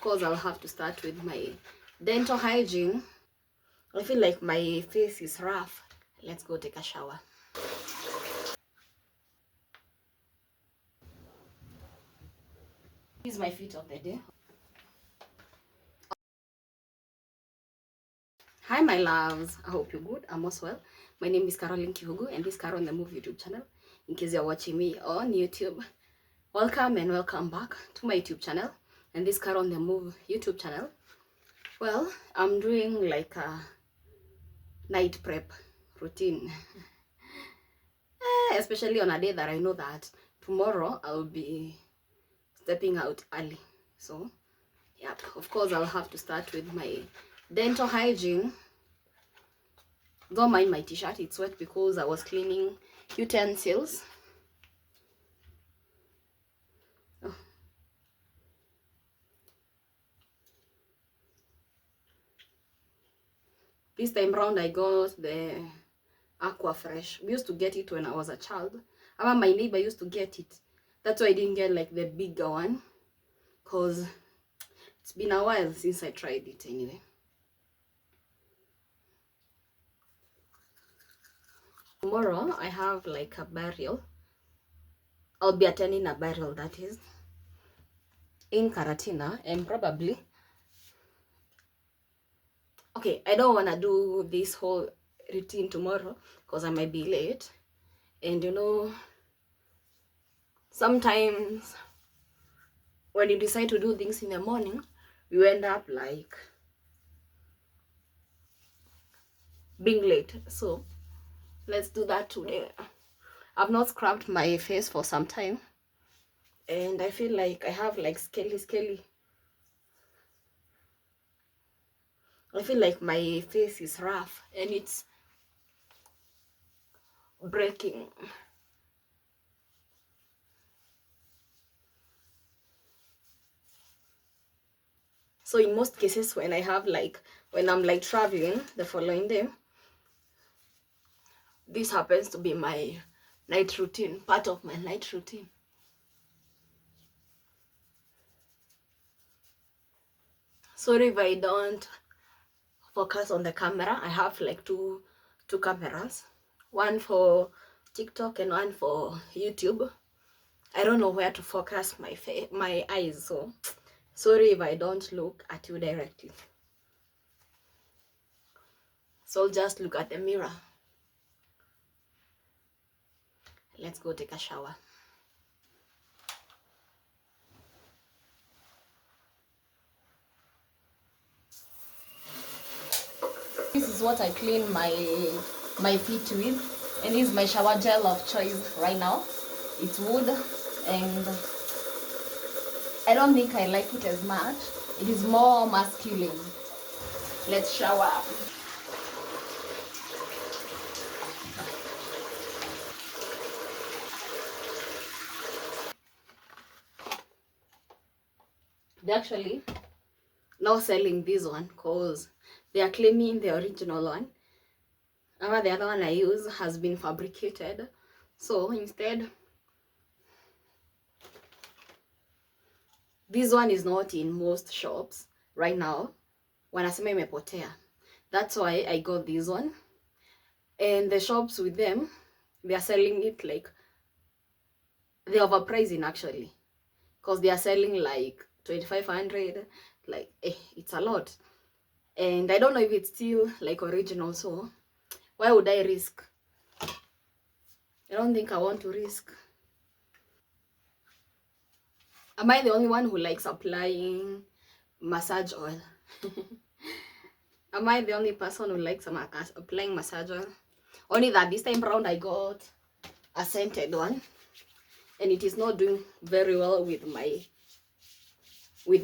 Of course, I'll have to start with my dental hygiene. I feel like my face is rough. Let's go take a shower. This is my fit of the day. Hi my loves, I hope you're good. I'm also well. My name is Caroline Kihugu and this is Caro on the Move YouTube channel. In case you're watching me on YouTube, welcome and welcome back to my YouTube channel and this is Caro on the Move YouTube channel. Well, I'm doing like a night prep routine, especially on a day that I know that tomorrow I'll be stepping out early. So yeah, of course I'll have to start with my dental hygiene. Don't mind my t-shirt, it's wet because I was cleaning utensils. Oh. This time round I got the Aqua Fresh. We used to get it when I was a child. My neighbor used to get it. That's why I didn't get like the bigger one, because it's been a while since I tried it anyway. Tomorrow I have like a burial. I'll be attending a burial, that is, in Karatina, and probably, okay, I don't want to do this whole routine tomorrow because I might be late. And you know, sometimes when you decide to do things in the morning, you end up like being late. So let's do that today. I've not scrubbed my face for some time and I feel like I have like scaly. I feel like my face is rough and it's breaking. So in most cases when I'm like traveling the following day, this happens to be my night routine, part of my night routine. Sorry if I don't focus on the camera. I have like two cameras, one for TikTok and one for YouTube. I don't know where to focus my eyes, so sorry if I don't look at you directly. So I'll just look at the mirror. Let's go take a shower. This is what I clean my feet with, and this is my shower gel of choice right now. It's wood, and I don't think I like it as much. It is more masculine. Let's shower. They're actually now selling this one because they are claiming the original one. The other one I use has been fabricated. So instead, this one is not in most shops right now. Wanasema imepotea. That's why I got this one. And the shops with them, they are selling it like, they're overpricing actually, because they are selling like 2,500. Like it's a lot, and I don't know if it's still like original, so why would I risk? I don't think I want to risk. Am I the only one who likes applying massage oil? Am I the only person who likes applying massage oil? Only that this time around I got a scented one, and it is not doing very well with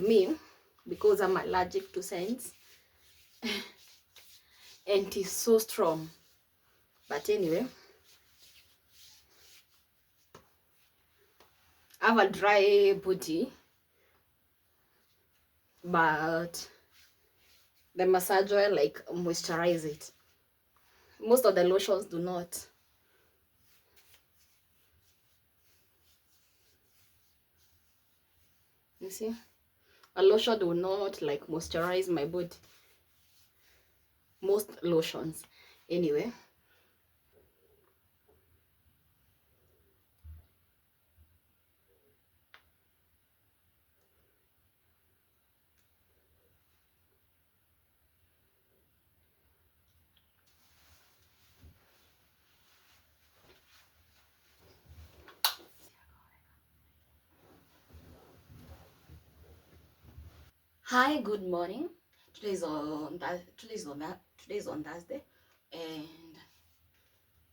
me because I'm allergic to scents. And it is so strong. But anyway, I have a dry body, but the massage oil like moisturize it. Most of the lotions do not. You see, A lotion will not like moisturize my body. Most lotions, anyway. Hi, good morning. Today's on Thursday, and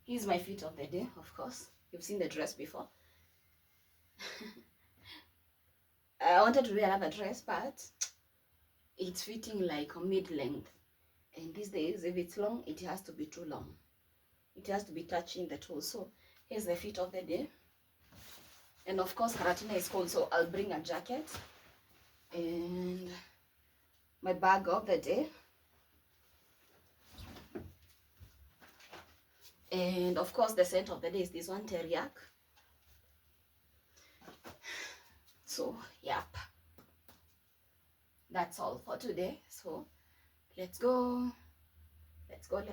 here's my fit of the day. Of course, you've seen the dress before. I wanted to wear another dress, but it's fitting like a mid-length. And these days, if it's long, it has to be too long. It has to be touching the toes. So here's the fit of the day. And of course, Karatina is cold, so I'll bring a jacket. And my bag of the day. And of course, the scent of the day is this one, teriyaki. So, yep. That's all for today. So, let's go. Let's go.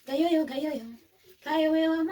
Gayoyo, gayoyo. Gayoyo,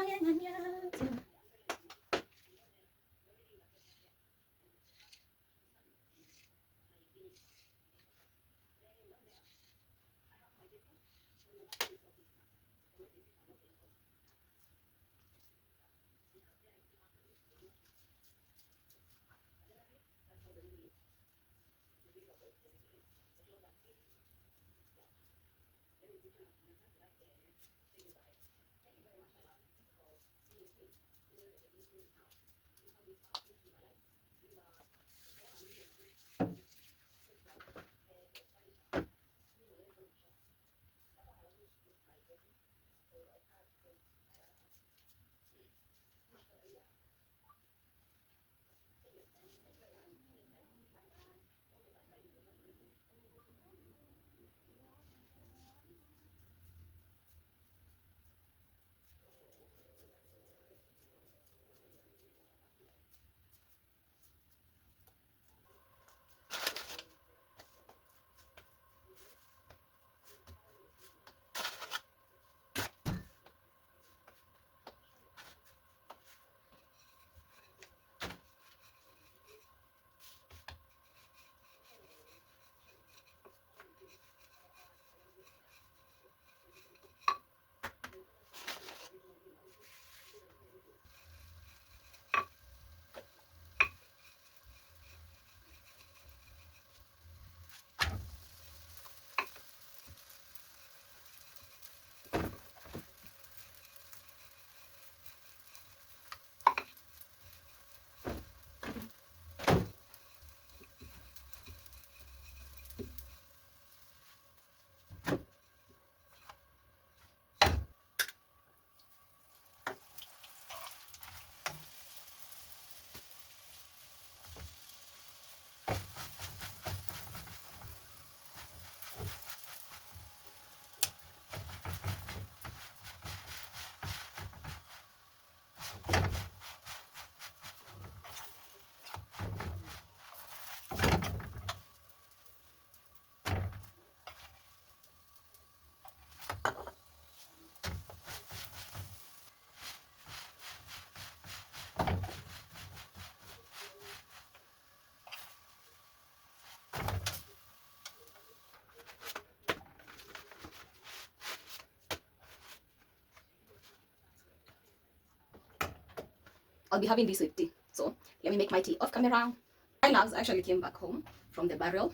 I'll be having this with tea. So let me make my tea off camera. My loves actually came back home from the burial,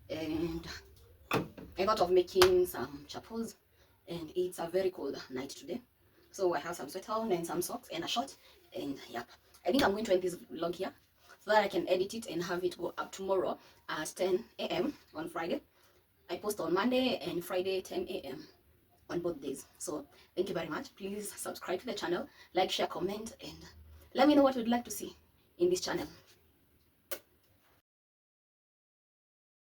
and I thought of making some chapos, and it's a very cold night today. So I have some sweater on and some socks and a short, and yep. I think I'm going to end this vlog here so that I can edit it and have it go up tomorrow at 10 a.m. on Friday. I post on Monday and Friday 10 a.m. on both days. So thank you very much. Please subscribe to the channel, like, share, comment, and let me know what you'd like to see in this channel.